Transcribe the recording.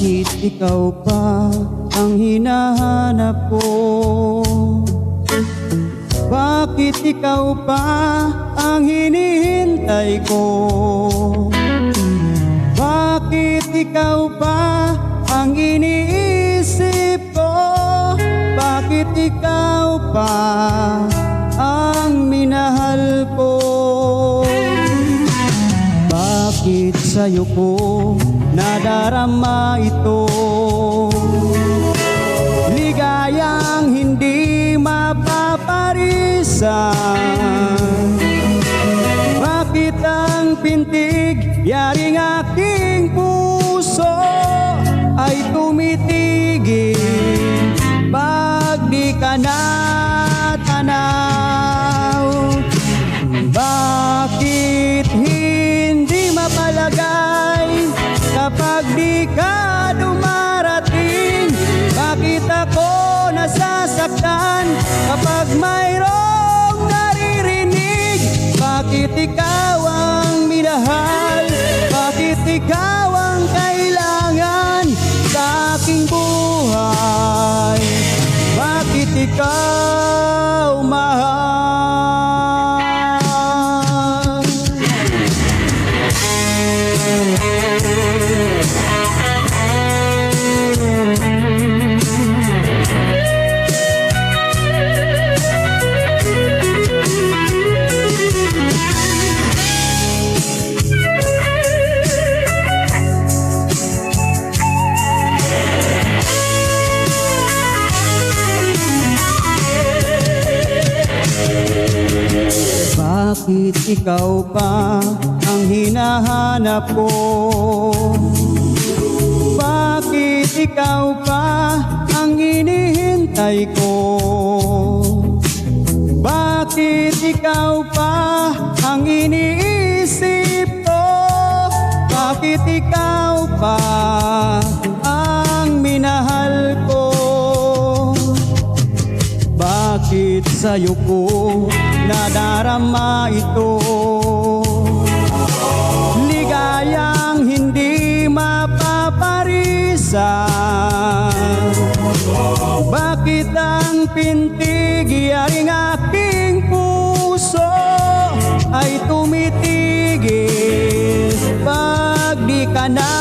Bakit ikaw pa ang hinahanap ko? Bakit ikaw pa ang hinihintay ko? Bakit ikaw pa ang iniisip ko? Bakit ikaw pa ang minahal ko? Bakit sa'yo ko nadarama ito? Ligayang hindi mapaparisan. Bakit ang pintig yaring aking puso ay tumitigil pag di ka natanaw? Bakit hindi mapalagay kapag di ka dumarating? Bakit ako nasasaktan kapag mayroong naririnig? Bakit ikaw ang minahal? Bakit ikaw ang kailangan sa aking buhay? Bakit ikaw mahal? Bakit ikaw pa ang hinahanap ko? Bakit ikaw pa ang hinihintay ko? Bakit ikaw pa ang iniisip ko? Bakit ikaw pa ang minahal ko? Bakit sa'yo ko nadarama ito? Ligayang hindi mapaparisan. Bakit ang pintig yaring aking puso ay tumitigil pag di ka na